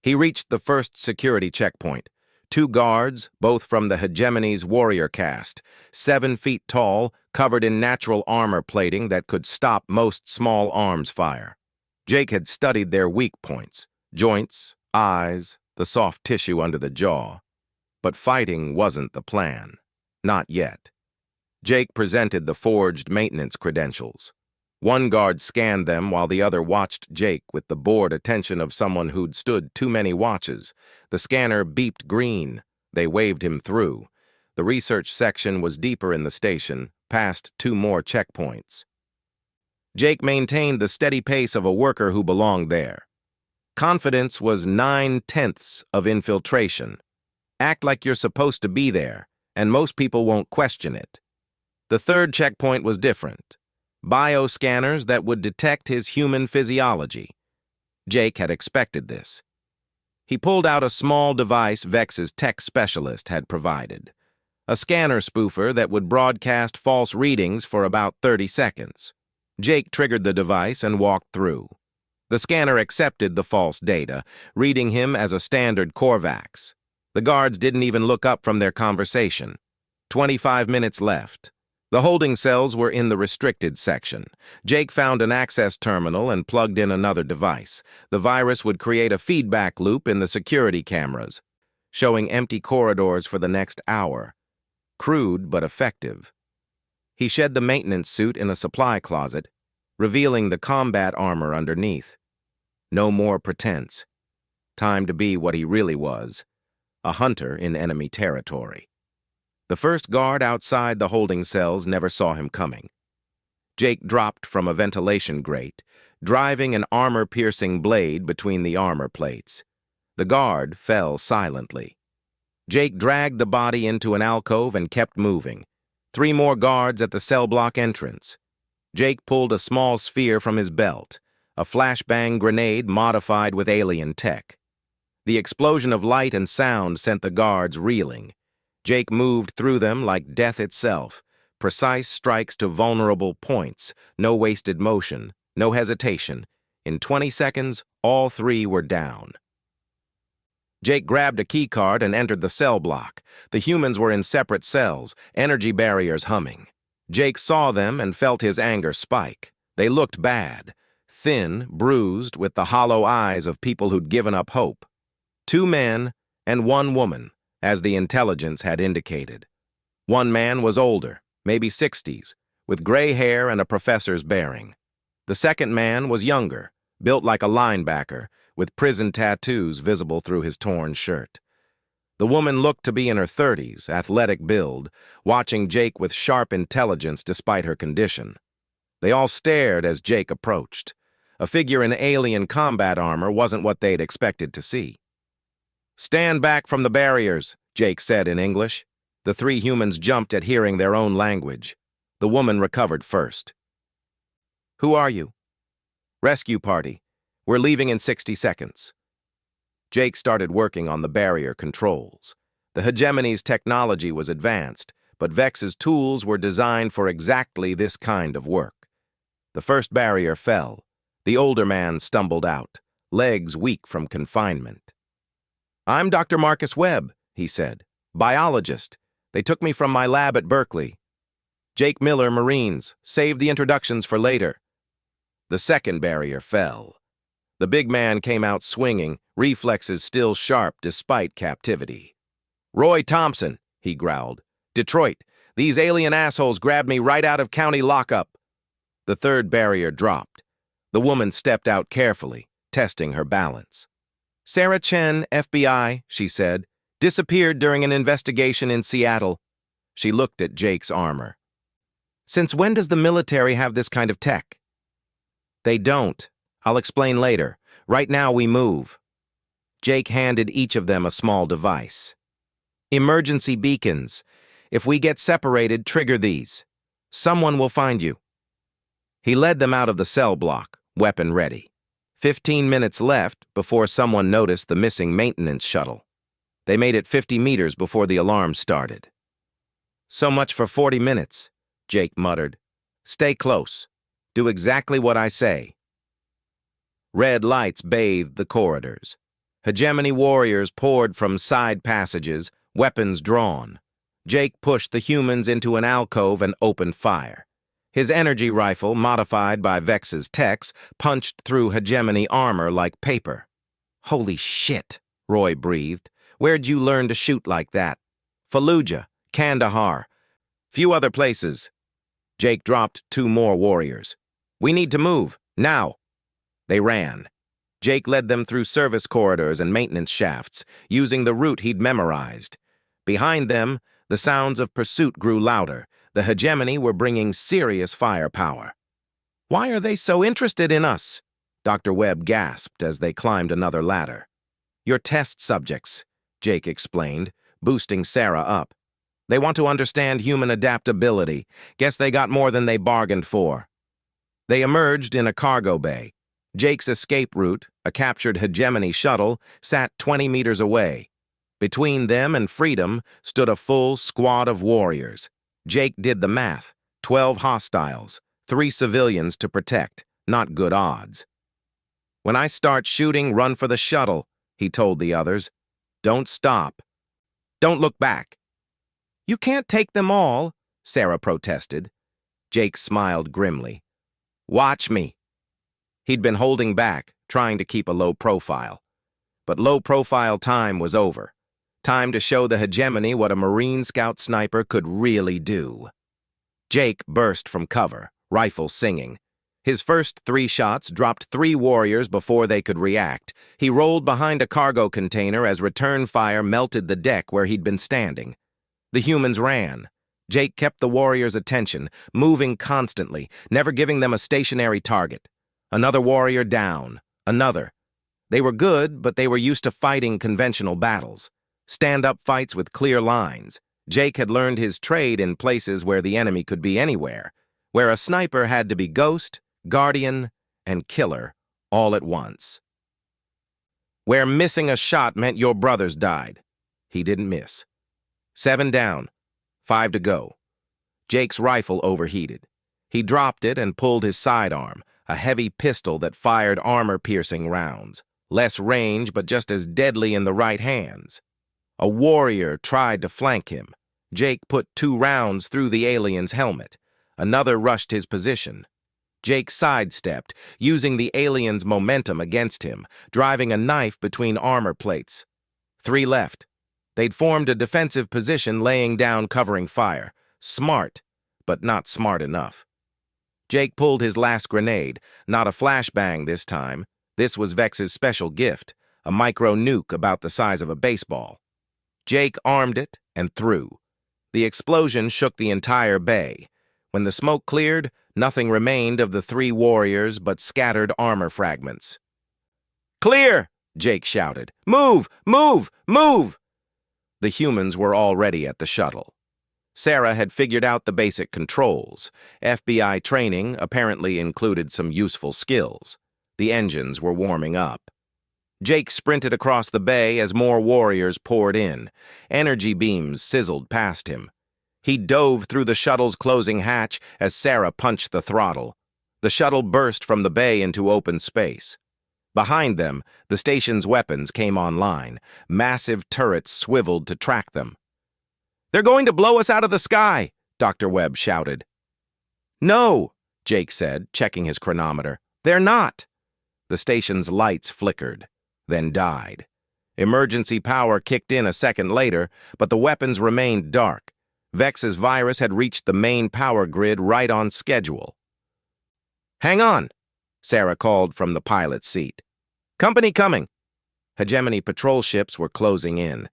He reached the first security checkpoint. 2 guards, both from the hegemony's warrior caste, 7 feet tall, covered in natural armor plating that could stop most small arms fire. Jake had studied their weak points, joints, eyes, the soft tissue under the jaw. But fighting wasn't the plan. Not yet. Jake presented the forged maintenance credentials. One guard scanned them while the other watched Jake with the bored attention of someone who'd stood too many watches. The scanner beeped green. They waved him through. The research section was deeper in the station, past 2 more checkpoints. Jake maintained the steady pace of a worker who belonged there. Confidence was 9/10 of infiltration. Act like you're supposed to be there, and most people won't question it. The 3rd checkpoint was different. Bioscanners that would detect his human physiology. Jake had expected this. He pulled out a small device Vex's tech specialist had provided. A scanner spoofer that would broadcast false readings for about 30 seconds. Jake triggered the device and walked through. The scanner accepted the false data, reading him as a standard Korvax. The guards didn't even look up from their conversation. 25 minutes left. The holding cells were in the restricted section. Jake found an access terminal and plugged in another device. The virus would create a feedback loop in the security cameras, showing empty corridors for the next hour. Crude but effective. He shed the maintenance suit in a supply closet, revealing the combat armor underneath. No more pretense. Time to be what he really was, a hunter in enemy territory. The first guard outside the holding cells never saw him coming. Jake dropped from a ventilation grate, driving an armor-piercing blade between the armor plates. The guard fell silently. Jake dragged the body into an alcove and kept moving. 3 more guards at the cell block entrance. Jake pulled a small sphere from his belt, a flashbang grenade modified with alien tech. The explosion of light and sound sent the guards reeling. Jake moved through them like death itself, precise strikes to vulnerable points, no wasted motion, no hesitation. In 20 seconds, all 3 were down. Jake grabbed a keycard and entered the cell block. The humans were in separate cells, energy barriers humming. Jake saw them and felt his anger spike. They looked bad, thin, bruised, with the hollow eyes of people who'd given up hope. 2 men and 1 woman, as the intelligence had indicated. One man was older, maybe 60s, with gray hair and a professor's bearing. The second man was younger, built like a linebacker, with prison tattoos visible through his torn shirt. The woman looked to be in her 30s, athletic build, watching Jake with sharp intelligence despite her condition. They all stared as Jake approached. A figure in alien combat armor wasn't what they'd expected to see. "Stand back from the barriers," Jake said in English. The 3 humans jumped at hearing their own language. The woman recovered first. "Who are you?" "Rescue party. We're leaving in 60 seconds. Jake started working on the barrier controls. The hegemony's technology was advanced, but Vex's tools were designed for exactly this kind of work. The first barrier fell. The older man stumbled out, legs weak from confinement. "I'm Dr. Marcus Webb," he said. "Biologist. They took me from my lab at Berkeley." "Jake Miller, Marines. Save the introductions for later." The second barrier fell. The big man came out swinging, reflexes still sharp despite captivity. "Roy Thompson," he growled. "Detroit, these alien assholes grabbed me right out of county lockup." The third barrier dropped. The woman stepped out carefully, testing her balance. "Sarah Chen, FBI," she said, "disappeared during an investigation in Seattle." She looked at Jake's armor. "Since when does the military have this kind of tech?" "They don't. I'll explain later. Right now we move." Jake handed each of them a small device. "Emergency beacons. If we get separated, trigger these. Someone will find you." He led them out of the cell block, weapon ready. 15 minutes left before someone noticed the missing maintenance shuttle. They made it 50 meters before the alarm started. "So much for 40 minutes, Jake muttered. "Stay close. Do exactly what I say." Red lights bathed the corridors. Hegemony warriors poured from side passages, weapons drawn. Jake pushed the humans into an alcove and opened fire. His energy rifle, modified by Vex's techs, punched through Hegemony armor like paper. "Holy shit," Roy breathed. "Where'd you learn to shoot like that?" "Fallujah, Kandahar, few other places." Jake dropped 2 more warriors. "We need to move, now." They ran. Jake led them through service corridors and maintenance shafts, using the route he'd memorized. Behind them, the sounds of pursuit grew louder. The Hegemony were bringing serious firepower. "Why are they so interested in us?" Dr. Webb gasped as they climbed another ladder. "Your test subjects," Jake explained, boosting Sarah up. "They want to understand human adaptability. Guess they got more than they bargained for." They emerged in a cargo bay. Jake's escape route, a captured Hegemony shuttle, sat 20 meters away. Between them and freedom stood a full squad of warriors. Jake did the math. 12 hostiles, 3 civilians to protect. Not good odds. "When I start shooting, run for the shuttle," he told the others. "Don't stop. Don't look back." "You can't take them all," Sarah protested. Jake smiled grimly. "Watch me." He'd been holding back, trying to keep a low profile. But low-profile time was over. Time to show the Hegemony what a Marine Scout sniper could really do. Jake burst from cover, rifle singing. His first 3 shots dropped 3 warriors before they could react. He rolled behind a cargo container as return fire melted the deck where he'd been standing. The humans ran. Jake kept the warriors' attention, moving constantly, never giving them a stationary target. Another warrior down. Another. They were good, but they were used to fighting conventional battles. Stand-up fights with clear lines. Jake had learned his trade in places where the enemy could be anywhere, where a sniper had to be ghost, guardian, and killer all at once. Where missing a shot meant your brothers died. He didn't miss. 7 down, 5 to go. Jake's rifle overheated. He dropped it and pulled his sidearm, a heavy pistol that fired armor-piercing rounds. Less range, but just as deadly in the right hands. A warrior tried to flank him. Jake put 2 rounds through the alien's helmet. Another rushed his position. Jake sidestepped, using the alien's momentum against him, driving a knife between armor plates. 3 left. They'd formed a defensive position, laying down covering fire. Smart, but not smart enough. Jake pulled his last grenade, not a flashbang this time. This was Vex's special gift, a micro-nuke about the size of a baseball. Jake armed it and threw. The explosion shook the entire bay. When the smoke cleared, nothing remained of the 3 warriors but scattered armor fragments. "Clear!" Jake shouted. "Move! Move! Move!" The humans were already at the shuttle. Sarah had figured out the basic controls. FBI training apparently included some useful skills. The engines were warming up. Jake sprinted across the bay as more warriors poured in. Energy beams sizzled past him. He dove through the shuttle's closing hatch as Sarah punched the throttle. The shuttle burst from the bay into open space. Behind them, the station's weapons came online. Massive turrets swiveled to track them. "They're going to blow us out of the sky!" Dr. Webb shouted. "No," Jake said, checking his chronometer. They're not! The station's lights flickered, then died. Emergency power kicked in a second later, but the weapons remained dark. Vex's virus had reached the main power grid right on schedule. "Hang on," Sarah called from the pilot's seat. "Company coming." Hegemony patrol ships were closing in.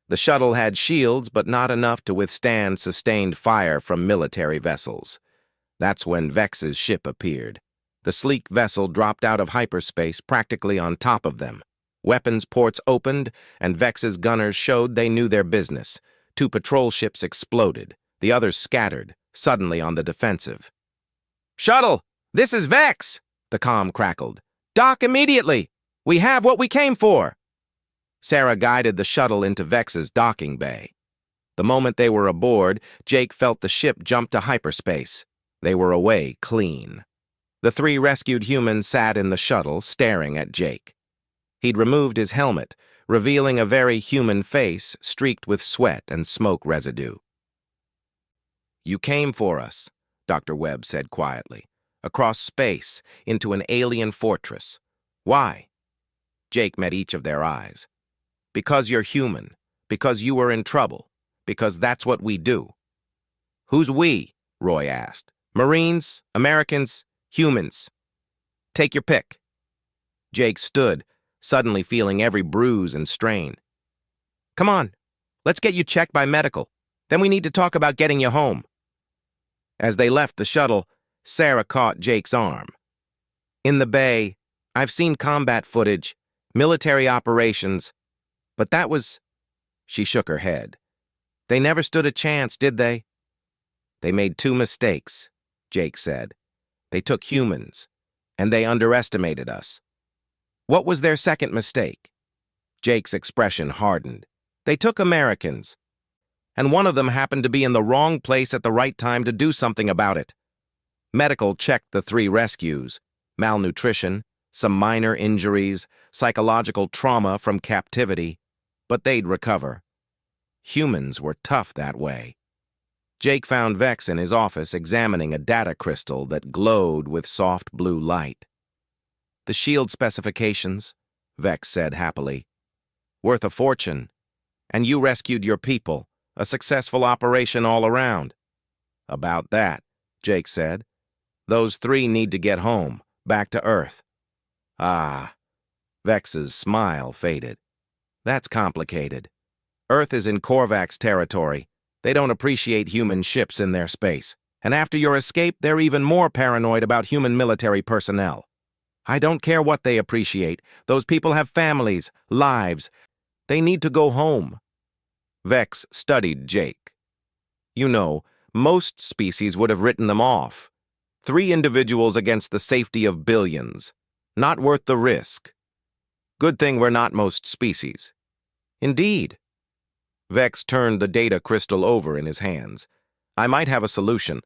The shuttle had shields, but not enough to withstand sustained fire from military vessels. That's when Vex's ship appeared. The sleek vessel dropped out of hyperspace practically on top of them. Weapons ports opened, and Vex's gunners showed they knew their business. 2 patrol ships exploded. The others scattered, suddenly on the defensive. "Shuttle, this is Vex!" the comm crackled. "Dock immediately! We have what we came for!" Sarah guided the shuttle into Vex's docking bay. The moment they were aboard, Jake felt the ship jump to hyperspace. They were away clean. The 3 rescued humans sat in the shuttle, staring at Jake. He'd removed his helmet, revealing a very human face streaked with sweat and smoke residue. "You came for us," Dr. Webb said quietly. "Across space, into an alien fortress. Why?" Jake met each of their eyes. "Because you're human. Because you were in trouble. Because that's what we do." "Who's we?" Roy asked. "Marines? Americans? Humans? Take your pick." Jake stood, suddenly feeling every bruise and strain. "Come on, let's get you checked by medical. Then we need to talk about getting you home." As they left the shuttle, Sarah caught Jake's arm. "In the bay, I've seen combat footage, military operations, but that was..." She shook her head. "They never stood a chance, did they?" "They made 2 mistakes," Jake said. "They took humans, and they underestimated us." "What was their second mistake?" Jake's expression hardened. "They took Americans, and one of them happened to be in the wrong place at the right time to do something about it." Medical checked the 3 rescues: malnutrition, some minor injuries, psychological trauma from captivity, but they'd recover. Humans were tough that way. Jake found Vex in his office examining a data crystal that glowed with soft blue light. "The shield specifications," Vex said happily. "Worth a fortune. And you rescued your people. A successful operation all around." "About that," Jake said. "Those 3 need to get home, back to Earth." "Ah." Vex's smile faded. "That's complicated. Earth is in Korvax territory. They don't appreciate human ships in their space. And after your escape, they're even more paranoid about human military personnel. I don't care what they appreciate. Those people have families, lives. They need to go home." Vex studied Jake. "You know, most species would have written them off. 3 individuals against the safety of billions. Not worth the risk. Good thing we're not most species." "Indeed." Vex turned the data crystal over in his hands. "I might have a solution.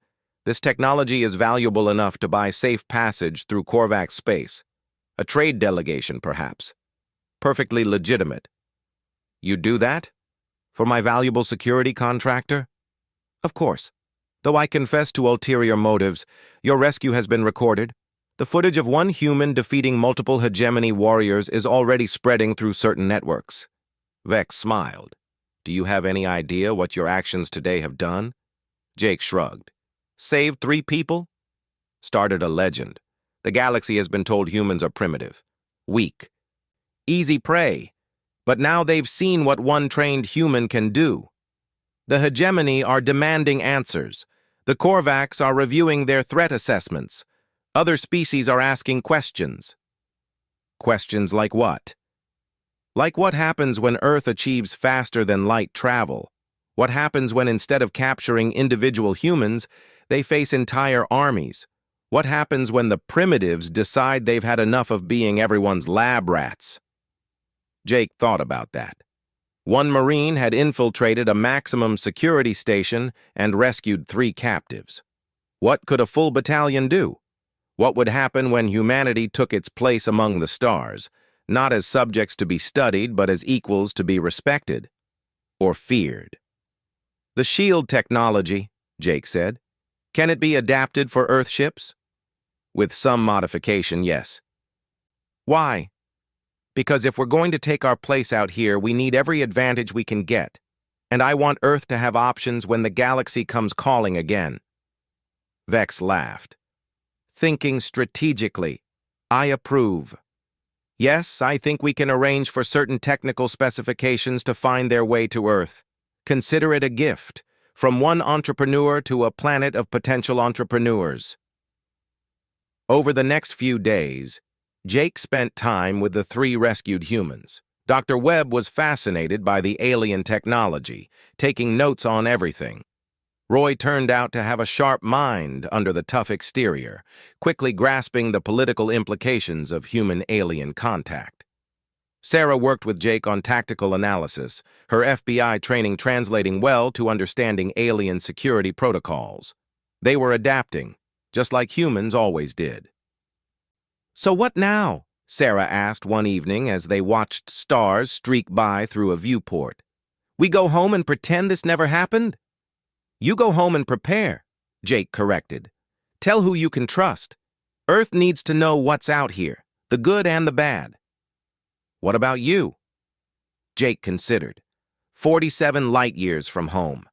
This technology is valuable enough to buy safe passage through Korvax space. A trade delegation, perhaps. Perfectly legitimate." "You do that? For my valuable security contractor?" "Of course. Though I confess to ulterior motives, your rescue has been recorded. The footage of one human defeating multiple hegemony warriors is already spreading through certain networks." Vex smiled. "Do you have any idea what your actions today have done?" Jake shrugged. "Saved 3 people? Started a legend. The galaxy has been told humans are primitive, weak, easy prey. But now they've seen what one trained human can do. The hegemony are demanding answers. The Korvax are reviewing their threat assessments. Other species are asking questions." "Questions like what?" "Like what happens when Earth achieves faster than light travel? What happens when instead of capturing individual humans, they face entire armies? What happens when the primitives decide they've had enough of being everyone's lab rats?" Jake thought about that. One Marine had infiltrated a maximum security station and rescued 3 captives. What could a full battalion do? What would happen when humanity took its place among the stars, not as subjects to be studied, but as equals to be respected or feared? "The shield technology," Jake said. "Can it be adapted for Earth ships?" With some modification, yes. Why? Because if we're going to take our place out here, we need every advantage we can get. And I want Earth to have options when the galaxy comes calling again. Vex laughed. Thinking strategically. I approve. Yes, I think we can arrange for certain technical specifications to find their way to Earth. Consider it a gift, from one entrepreneur to a planet of potential entrepreneurs. Over the next few days, Jake spent time with the 3 rescued humans. Dr. Webb was fascinated by the alien technology, taking notes on everything. Roy turned out to have a sharp mind under the tough exterior, quickly grasping the political implications of human-alien contact. Sarah worked with Jake on tactical analysis, her FBI training translating well to understanding alien security protocols. They were adapting, just like humans always did. "So what now?" Sarah asked one evening as they watched stars streak by through a viewport. "We go home and pretend this never happened?" "You go home and prepare," Jake corrected. "Tell who you can trust. Earth needs to know what's out here, the good and the bad." "What about you?" Jake considered. 47 light years from home.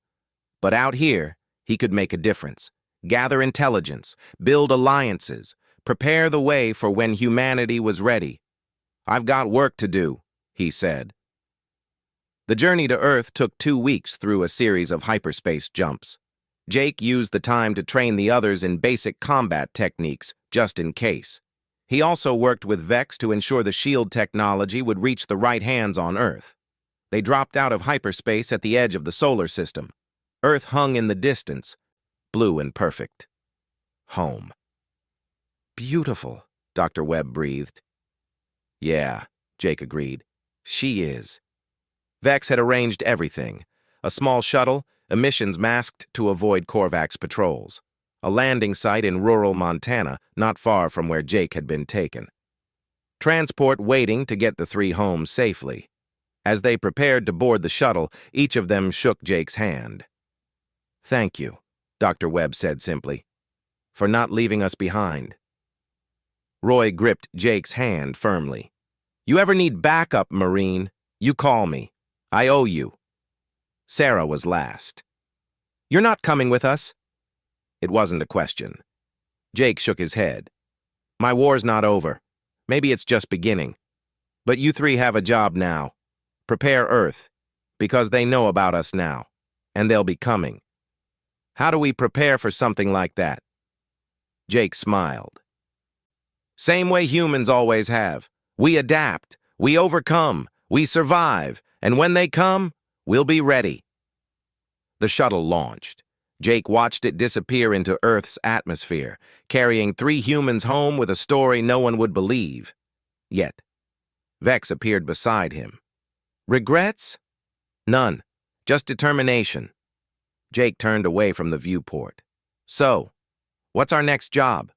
But out here, he could make a difference. Gather intelligence, build alliances, prepare the way for when humanity was ready. "I've got work to do," he said. The journey to Earth took 2 weeks through a series of hyperspace jumps. Jake used the time to train the others in basic combat techniques, just in case. He also worked with Vex to ensure the shield technology would reach the right hands on Earth. They dropped out of hyperspace at the edge of the solar system. Earth hung in the distance, blue and perfect. Home. "Beautiful," Dr. Webb breathed. "Yeah," Jake agreed. "She is." Vex had arranged everything. A small shuttle, emissions masked to avoid Korvac's patrols. A landing site in rural Montana, not far from where Jake had been taken. Transport waiting to get the 3 home safely. As they prepared to board the shuttle, each of them shook Jake's hand. "Thank you," Dr. Webb said simply, "for not leaving us behind." Roy gripped Jake's hand firmly. "You ever need backup, Marine, you call me. I owe you." Sarah was last. "You're not coming with us?" It wasn't a question. Jake shook his head. "My war's not over. Maybe it's just beginning. But you 3 have a job now. Prepare Earth, because they know about us now, and they'll be coming." "How do we prepare for something like that?" Jake smiled. "Same way humans always have. We adapt, we overcome, we survive, and when they come, we'll be ready." The shuttle launched. Jake watched it disappear into Earth's atmosphere, carrying 3 humans home with a story no one would believe. Yet, Vex appeared beside him. "Regrets?" "None. Just determination." Jake turned away from the viewport. "So, what's our next job?"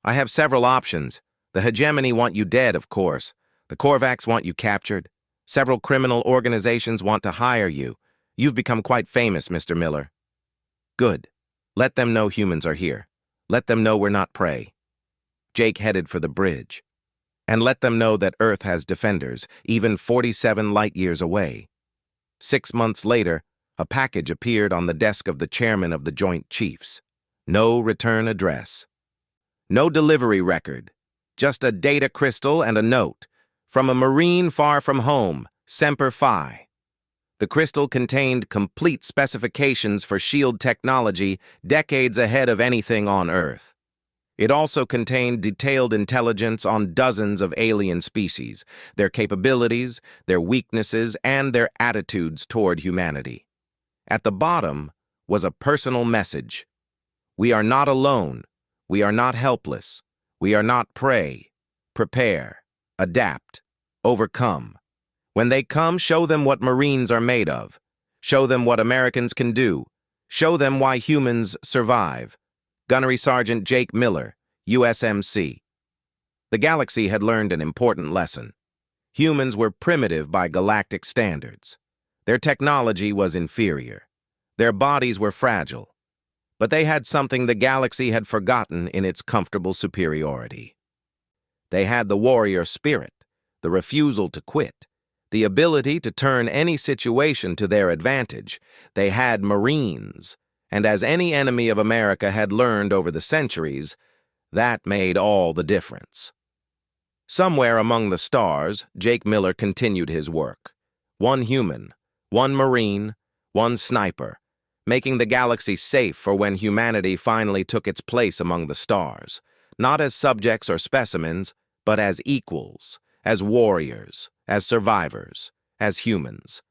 "I have several options. The hegemony want you dead, of course. The Korvacs want you captured. Several criminal organizations want to hire you. You've become quite famous, Mr. Miller." "Good. Let them know humans are here. Let them know we're not prey." Jake headed for the bridge. "And let them know that Earth has defenders, even 47 light years away." 6 months later, a package appeared on the desk of the chairman of the Joint Chiefs. No return address. No delivery record. Just a data crystal and a note. From a Marine far from home, Semper Fi. The crystal contained complete specifications for shield technology decades ahead of anything on Earth. It also contained detailed intelligence on dozens of alien species, their capabilities, their weaknesses, and their attitudes toward humanity. At the bottom was a personal message. "We are not alone. We are not helpless. We are not prey. Prepare. Adapt. Overcome. When they come, show them what Marines are made of. Show them what Americans can do. Show them why humans survive. Gunnery Sergeant Jake Miller, USMC." The galaxy had learned an important lesson. Humans were primitive by galactic standards. Their technology was inferior. Their bodies were fragile. but they had something the galaxy had forgotten in its comfortable superiority. They had the warrior spirit, the refusal to quit, the ability to turn any situation to their advantage. They had Marines, and as any enemy of America had learned over the centuries, that made all the difference. Somewhere among the stars, Jake Miller continued his work. One human, one Marine, one sniper, making the galaxy safe for when humanity finally took its place among the stars, not as subjects or specimens, but as equals, as warriors, as survivors, as humans.